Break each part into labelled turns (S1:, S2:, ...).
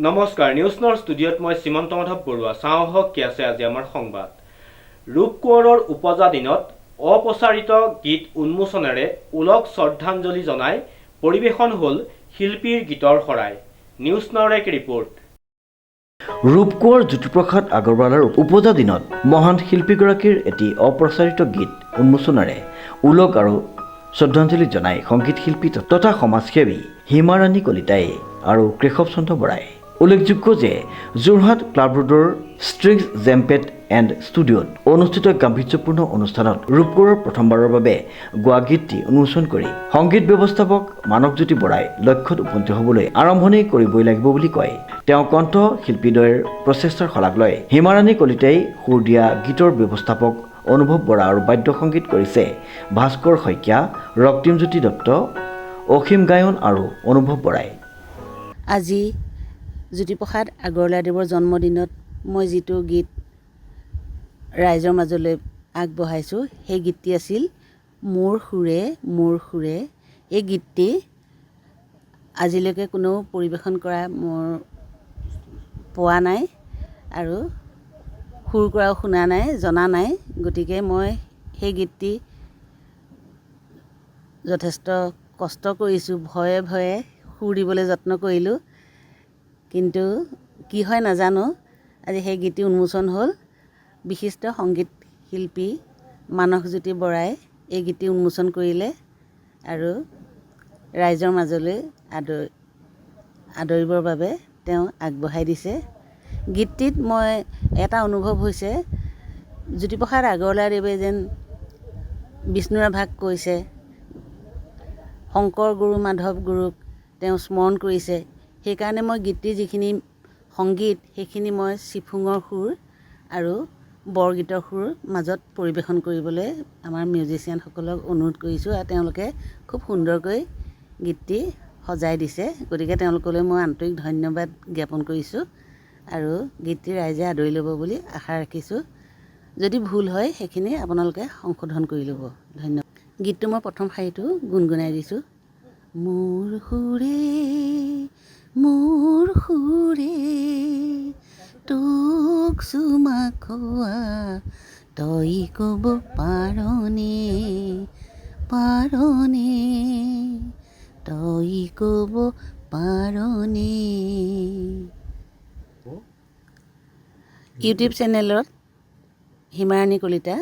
S1: নমস্কাৰ নিউজ নৰ ষ্টুডিঅ'ত মই শ্ৰীমন্ত মাধৱ বৰুৱা চাওঁ হওক কি আছে আজি আমাৰ সংবাদ ৰূপ কোঁৱৰৰ উপজা দিনত অপ্ৰচাৰিত গীত উন্মোচনেৰে উলক শ্ৰদ্ধাঞ্জলি জনাই পৰিৱেশন হ'ল শিল্পীৰ গীতৰ শৰাই নিউজ নৰ এক ৰিপৰ্ট
S2: ৰূপ কোঁৱৰ জ্যোতিপ্ৰসাদ আগৰৱালাৰ উপজা দিনত মহান শিল্পীগৰাকীৰ এটি অপ্ৰচাৰিত গীত উন্মোচনেৰে উলক আৰু শ্ৰদ্ধাঞ্জলি জনাই সংগীত শিল্পী তথা সমাজসেৱী হিমাৰাণী কলিতাই আৰু কেশৱ চন্দ্ৰ বৰাই উল্লেখযোগ্য যে যোৰহাট ক্লাব ৰোডৰ ষ্ট্ৰিংছ জেম্পেট এণ্ড ষ্টুডিঅ'ত অনুষ্ঠিত গাম্ভীৰ্যপূৰ্ণ অনুষ্ঠানত ৰূপ কোঁৱৰৰ প্ৰথমবাৰৰ বাবে গোৱা গীতটি উন্মোচন কৰি সংগীত ব্যৱস্থাপক মানৱজ্যোতি বৰাই লক্ষ্যত উপনীত হ'বলৈ আৰম্ভণি কৰিবই লাগিব বুলি কয় তেওঁ কণ্ঠ শিল্পীদ্বয়ৰ প্ৰচেষ্টাৰ শলাগ লয় হিমাৰাণী কলিতাই সুৰ দিয়া গীতৰ ব্যৱস্থাপক অনুভৱ বৰা আৰু বাদ্য সংগীত কৰিছে ভাস্কৰ শইকীয়া ৰক্তিমজ্যোতি দত্ত অসীম গায়ন আৰু অনুভৱ বৰাই
S3: আজি জ্যোতিপ্ৰসাদ আগৰৱালাদেৱৰ জন্মদিনত মই যিটো গীত ৰাইজৰ মাজলৈ আগবঢ়াইছোঁ সেই গীতটি আছিল মোৰ সুৰে এই গীতটি আজিলৈকে কোনেও পৰিৱেশন কৰা মোৰ পোৱা নাই আৰু সুৰ কৰাও শুনা নাই জনা নাই গতিকে মই সেই গীতটি যথেষ্ট কষ্ট কৰিছোঁ ভয়ে ভয়ে সুৰ দিবলৈ যত্ন কৰিলোঁ কিন্তু কি হয় নাজানো আজি সেই গীতটি উন্মোচন হ'ল বিশিষ্ট সংগীত শিল্পী মানৱজ্যোতি বৰাই এই গীতটি উন্মোচন কৰিলে আৰু ৰাইজৰ মাজলৈ আদৰিবৰ বাবে তেওঁ আগবঢ়াই দিছে গীতটিত মই এটা অনুভৱ হৈছে জ্যোতিপ্ৰসাদ আগৰৱালাদেৱে যেন বিষ্ণুৰাভাক কৈছে শংকৰ গুৰু মাধৱ গুৰুক তেওঁ স্মৰণ কৰিছে সেইকাৰণে মই গীতটিৰ যিখিনি সংগীত সেইখিনি মই চিফুঙৰ সুৰ আৰু বৰগীতৰ সুৰ মাজত পৰিৱেশন কৰিবলৈ আমাৰ মিউজিচিয়ানসকলক অনুৰোধ কৰিছোঁ আৰু তেওঁলোকে খুব সুন্দৰকৈ গীতটি সজাই দিছে গতিকে তেওঁলোকলৈ মই আন্তৰিক ধন্যবাদ জ্ঞাপন কৰিছোঁ আৰু গীতটি ৰাইজে আদৰি ল'ব বুলি আশা ৰাখিছোঁ যদি ভুল হয় সেইখিনি আপোনালোকে সংশোধন কৰি ল'ব ধন্যবাদ গীতটো মই প্ৰথম শাৰীটো গুণগুণাই দিছোঁ মোৰ সুৰে তোক চুমা খোৱা তই ক'ব পাৰনে তই ক'ব পাৰনে ইউটিউব চেনেলত হিমাৰাণী কলিতা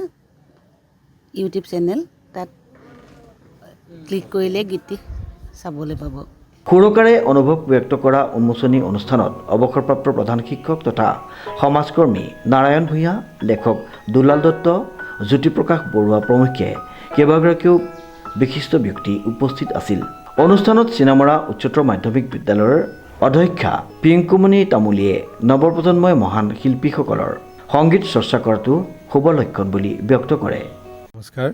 S3: ইউটিউব চেনেল তাত ক্লিক কৰিলে গীতটি চাবলৈ পাব
S2: সুৰকাৰে অনুভৱ ব্যক্ত কৰা উন্মোচনী অনুষ্ঠানত অৱসৰপ্ৰাপ্ত প্ৰধান শিক্ষক তথা সমাজকৰ্মী নাৰায়ণ ভূঞা লেখক দুলাল দত্ত জ্যোতিপ্ৰকাশ বৰুৱা প্ৰমুখ্যে কেইবাগৰাকীও বিশিষ্ট ব্যক্তি উপস্থিত আছিল অনুষ্ঠানত চিনামৰা উচ্চতৰ মাধ্যমিক বিদ্যালয়ৰ অধ্যক্ষা পিংকুমণি তামুলীয়ে নৱপ্ৰজন্মই মহান শিল্পীসকলৰ সংগীত চৰ্চা কৰাটো শুভ লক্ষণ বুলি ব্যক্ত কৰে
S4: নমস্কাৰ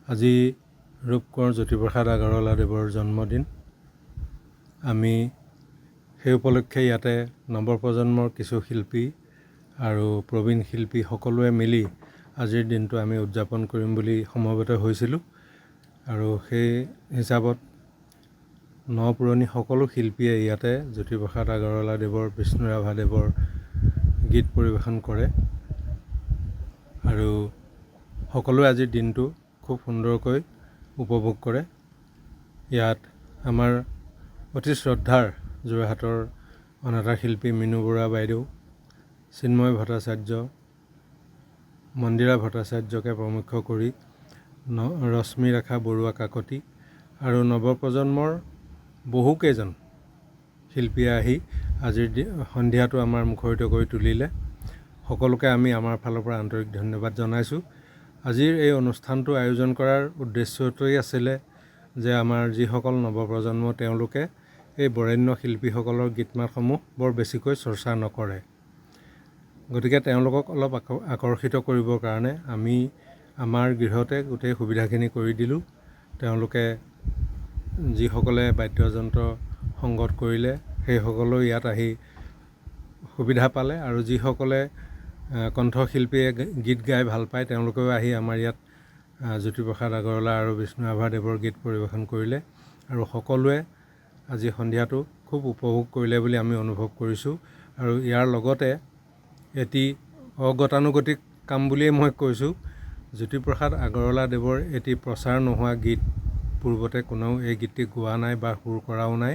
S4: আজি ৰূপ কোঁৱৰ জ্যোতিপ্ৰসাদ আগৰৱালাদেৱৰ জন্মদিন আমি সেই উপলক্ষে ইয়াতে নৱপ্ৰজন্মৰ কিছু শিল্পী আৰু প্ৰবীণ শিল্পী সকলোৱে মিলি আজিৰ দিনটো আমি উদযাপন কৰিম বুলি সমবেত হৈছিলোঁ আৰু সেই হিচাপত পুৰণি সকলো শিল্পীয়ে ইয়াতে জ্যোতিপ্ৰসাদ আগৰৱালাদেৱৰ বিষ্ণুৰাভাদেৱৰ গীত পৰিৱেশন কৰে আৰু সকলোৱে আজিৰ দিনটো খুব সুন্দৰকৈ উপভোগ কৰে ইয়াত আমাৰ অতি শ্ৰদ্ধাৰ যোৰহাটৰ অনাতাঁৰ শিল্পী মিনু বৰুৱা বাইদেউ চিন্ময় ভট্টাচাৰ্য মন্দিৰা ভট্টাচাৰ্যকে প্ৰমুখ্য কৰি ৰশ্মিৰেখা বৰুৱা কাকতি আৰু নৱপ্ৰজন্মৰ বহুকেইজন শিল্পীয়ে আহি আজিৰ সন্ধিয়াটো আমাৰ মুখৰিত কৰি তুলিলে সকলোকে আমি আমাৰ ফালৰ পৰা আন্তৰিক ধন্যবাদ জনাইছোঁ আজিৰ এই অনুষ্ঠানটো আয়োজন কৰাৰ উদ্দেশ্যটোৱেই আছিলে যে আমাৰ যিসকল নৱপ্ৰজন্ম তেওঁলোকে এই বৰেণ্য শিল্পীসকলৰ গীত মাতসমূহ বৰ বেছিকৈ চৰ্চা নকৰে গতিকে তেওঁলোকক অলপ আকৰ্ষিত কৰিবৰ কাৰণে আমি আমাৰ গৃহতে গোটেই সুবিধাখিনি কৰি দিলোঁ তেওঁলোকে যিসকলে বাদ্যযন্ত্ৰ সংগত কৰিলে সেইসকলেও ইয়াত আহি সুবিধা পালে আৰু যিসকলে কণ্ঠশিল্পীয়ে গীত গাই ভাল পায় তেওঁলোকেও আহি আমাৰ ইয়াত জ্যোতিপ্ৰসাদ আগৰৱালা আৰু বিষ্ণুৰাভাদেৱৰ গীত পৰিৱেশন কৰিলে আৰু সকলোৱে আজি সন্ধিয়াটো খুব উপভোগ কৰিলে বুলি আমি অনুভৱ কৰিছোঁ আৰু ইয়াৰ লগতে এটি অগতানুগতিক কাম বুলিয়েই মই কৈছোঁ। জ্যোতিপ্ৰসাদ আগৰৱালাদেৱৰ এটি প্ৰচাৰ নোহোৱা গীত পূৰ্বতে কোনেও এই গীতটি গোৱা নাই বা সুৰ কৰাও নাই।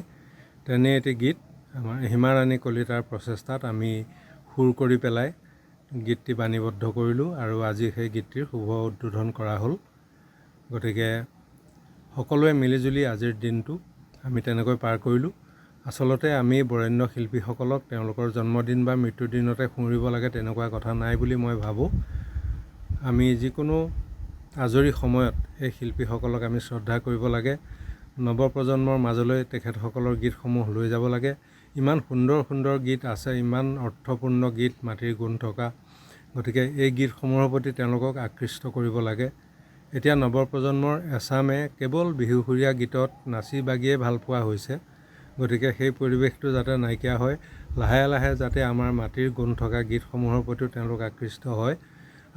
S4: তেনে এটি গীত আমাৰ হিমা ৰাণী কলিতাৰ প্ৰচেষ্টাত আমি সুৰ কৰি পেলাই গীতটি বাণীবদ্ধ কৰিলোঁ আৰু আজি সেই গীতটিৰ শুভ উদ্বোধন কৰা হ'ল। গতিকে সকলোৱে মিলিজুলি আজিৰ দিনটো আমি তেনেকৈ পাৰ কৰিলোঁ। আচলতে আমি বৰেণ্য শিল্পীসকলক তেওঁলোকৰ জন্মদিন বা মৃত্যুদিনতে শুঁৱৰিব লাগে তেনেকুৱা কথা নাই বুলি মই ভাবোঁ। আমি যিকোনো আজৰি সময়ত এই শিল্পীসকলক আমি শ্ৰদ্ধা কৰিব লাগে। নৱপ্ৰজন্মৰ মাজলৈ তেখেতসকলৰ গীতসমূহ লৈ যাব লাগে। ইমান সুন্দৰ সুন্দৰ গীত আছে, ইমান অৰ্থপূৰ্ণ গীত, মাটিৰ গুণ থকা। গতিকে এই গীতসমূহৰ প্ৰতি তেওঁলোকক আকৃষ্ট কৰিব লাগে। এতিয়া নৱপ্ৰজন্মৰ এচামে কেৱল বিহুসুৰীয়া গীতত নাচি বাগিয়ে ভাল পোৱা হৈছে। গতিকে সেই পৰিৱেশটো যাতে নাইকিয়া হয়, লাহে লাহে যাতে আমাৰ মাটিৰ গুণ থকা গীতসমূহৰ প্ৰতিও তেওঁলোক আকৃষ্ট হয়।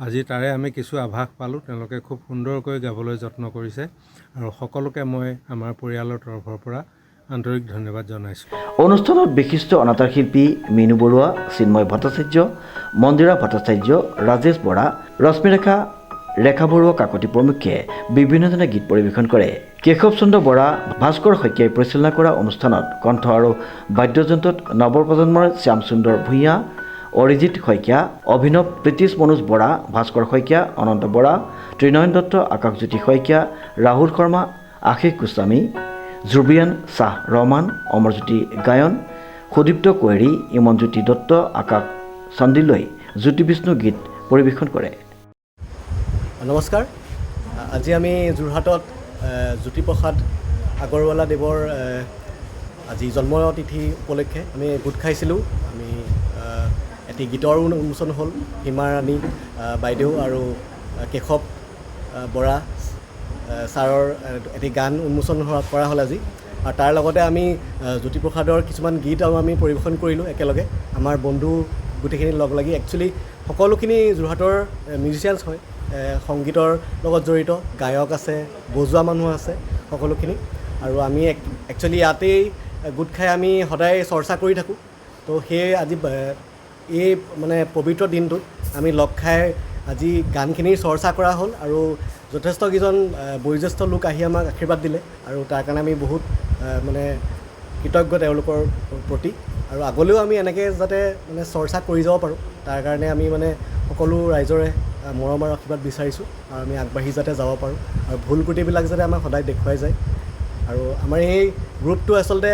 S4: আজি তাৰে আমি কিছু আভাস পালোঁ। তেওঁলোকে খুব সুন্দৰকৈ গাবলৈ যত্ন কৰিছে আৰু সকলোকে মই আমাৰ পৰিয়ালৰ তৰফৰ পৰা আন্তৰিক ধন্যবাদ জনাইছোঁ।
S2: অনুষ্ঠানত বিশিষ্ট অনাতাঁৰ শিল্পী মিনু বৰুৱা, চিন্ময় ভট্টাচাৰ্য, মন্দিৰা ভট্টাচাৰ্য, ৰাজেশ বৰা, ৰশ্মিৰেখা, ৰেখা বৰুৱা কাকতি প্ৰমুখ্যে বিভিন্নজনে গীত পৰিৱেশন কৰে। কেশৱ চন্দ্ৰ বৰা, ভাস্কৰ শইকীয়াই পৰিচালনা কৰা অনুষ্ঠানত কণ্ঠ আৰু বাদ্যযন্ত্ৰত নৱপ্ৰজন্মৰ শ্যাম সুন্দৰ ভূঞা, অৰিজিত শইকীয়া, অভিনৱ, প্ৰীতিশ মনোজ বৰা, ভাস্কৰ শইকীয়া, অনন্ত বৰা, ত্ৰিনয়ন দত্ত, আকাশজ্যোতি শইকীয়া, ৰাহুল শৰ্মা, আশিস গোস্বামী, জুবিয়ান শ্বাহ ৰহমান, অমৰজ্যোতি গায়ন, সুদীপ্ত কোহেৰী, ইমনজ্যোতি দত্ত, আকাশ চন্দিলৈ জ্যোতি বিষ্ণু গীত পৰিৱেশন কৰে।
S5: নমস্কাৰ। আজি আমি যোৰহাটত জ্যোতিপ্ৰসাদ আগৰৱালাদেৱৰ আজি জন্মতিথি উপলক্ষে আমি গোট খাইছিলোঁ। আমি এটি গীতৰ উন্মোচন হ'ল। হিমা ৰাণী বাইদেউ আৰু কেশৱ বৰা ছাৰৰ এটি গান উন্মোচন কৰা হ'ল আজি। আৰু তাৰ লগতে আমি জ্যোতিপ্ৰসাদৰ কিছুমান গীত আমি পৰিৱেশন কৰিলোঁ একেলগে। আমাৰ বন্ধু গোটেইখিনি লগ লাগি, একচুৱেলি সকলোখিনি যোৰহাটৰ মিউজিচিয়ানছ হয়, সংগীতৰ লগত জড়িত, গায়ক আছে, বজোৱা মানুহ আছে সকলোখিনি। আৰু আমি একচুৱেলি ইয়াতেই গোট খাই আমি সদায় চৰ্চা কৰি থাকোঁ। তো সেয়ে আজি এই মানে পবিত্ৰ দিনটোত আমি লগ খাই আজি গানখিনিৰ চৰ্চা কৰা হ'ল আৰু যথেষ্টকেইজন বয়োজ্যেষ্ঠ লোক আহি আমাক আশীৰ্বাদ দিলে আৰু তাৰ কাৰণে আমি বহুত মানে কৃতজ্ঞ তেওঁলোকৰ প্ৰতি। আৰু আগলৈও আমি এনেকৈ যাতে মানে চৰ্চা কৰি যাব পাৰোঁ, তাৰ কাৰণে আমি মানে সকলো ৰাইজৰে মৰম আৰু আশীৰ্বাদ বিচাৰিছোঁ আৰু আমি আগবাঢ়ি যাতে যাব পাৰোঁ আৰু ভুল ত্ৰুটিবিলাক যাতে আমাক সদায় দেখুৱাই যায়। আৰু আমাৰ এই গ্ৰুপটো আচলতে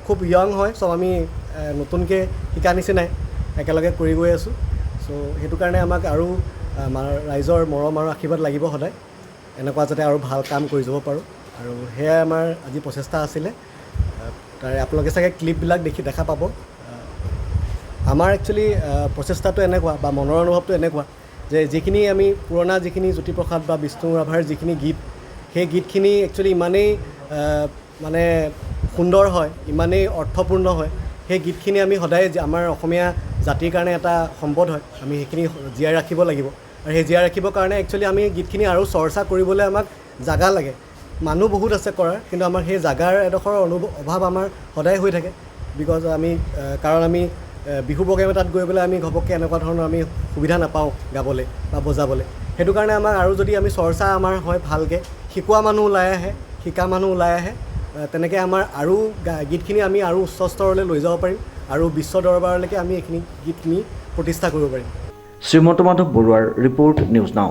S5: খুব য়ং হয়, চব আমি নতুনকৈ শিকা নিচিনাই একেলগে কৰি গৈ আছোঁ। চ' সেইটো কাৰণে আমাক আৰু আমাৰ ৰাইজৰ মৰম আৰু আশীৰ্বাদ লাগিব সদায়, এনেকুৱা যাতে আৰু ভাল কাম কৰি যাব পাৰোঁ। আৰু সেয়াই আমাৰ আজি প্ৰচেষ্টা আছিলে। তাৰে আপোনালোকে চাগে ক্লিপবিলাক দেখা পাব। আমাৰ একচুৱেলি প্ৰচেষ্টাটো এনেকুৱা বা মনৰ অনুভৱটো এনেকুৱা যে যিখিনি আমি পুৰণা যিখিনি জ্যোতিপ্ৰসাদ বা বিষ্ণু ৰাভাৰ যিখিনি গীত, সেই গীতখিনি একচুৱেলি ইমানেই মানে সুন্দৰ হয়, ইমানেই অৰ্থপূৰ্ণ হয়। সেই গীতখিনি আমি সদায় আমাৰ অসমীয়া জাতিৰ কাৰণে এটা সম্পদ হয়, আমি সেইখিনি জীয়াই ৰাখিব লাগিব। আৰু সেই জীয়াই ৰাখিবৰ কাৰণে একচুৱেলি আমি গীতখিনি আৰু চৰ্চা কৰিবলৈ আমাক জাগা লাগে। মানুহ বহুত আছে কৰাৰ, কিন্তু আমাৰ সেই জাগাৰ এডোখৰ অভাৱ আমাৰ সদায় হৈ থাকে। বিকজ কাৰণ আমি বিহু প্ৰগ্ৰেম এটাত গৈ পেলাই আমি ঘপককৈ এনেকুৱা ধৰণৰ আমি সুবিধা নাপাওঁ গাবলৈ বা বজাবলৈ। সেইটো কাৰণে আমাক আৰু যদি আমি চৰ্চা আমাৰ হয় ভালকৈ, শিকোৱা মানুহ ওলাই আহে, শিকা মানুহ ওলাই আহে, তেনেকৈ আমাৰ আৰু গীতখিনি আমি আৰু উচ্চ স্তৰলৈ লৈ যাব পাৰিম আৰু বিশ্ব দৰবাৰলৈকে আমি এইখিনি গীতখিনি প্ৰতিষ্ঠা কৰিব পাৰিম।
S2: শ্ৰীমন্ত মাধৱ বৰুৱাৰ ৰিপৰ্ট, নিউজ নাও।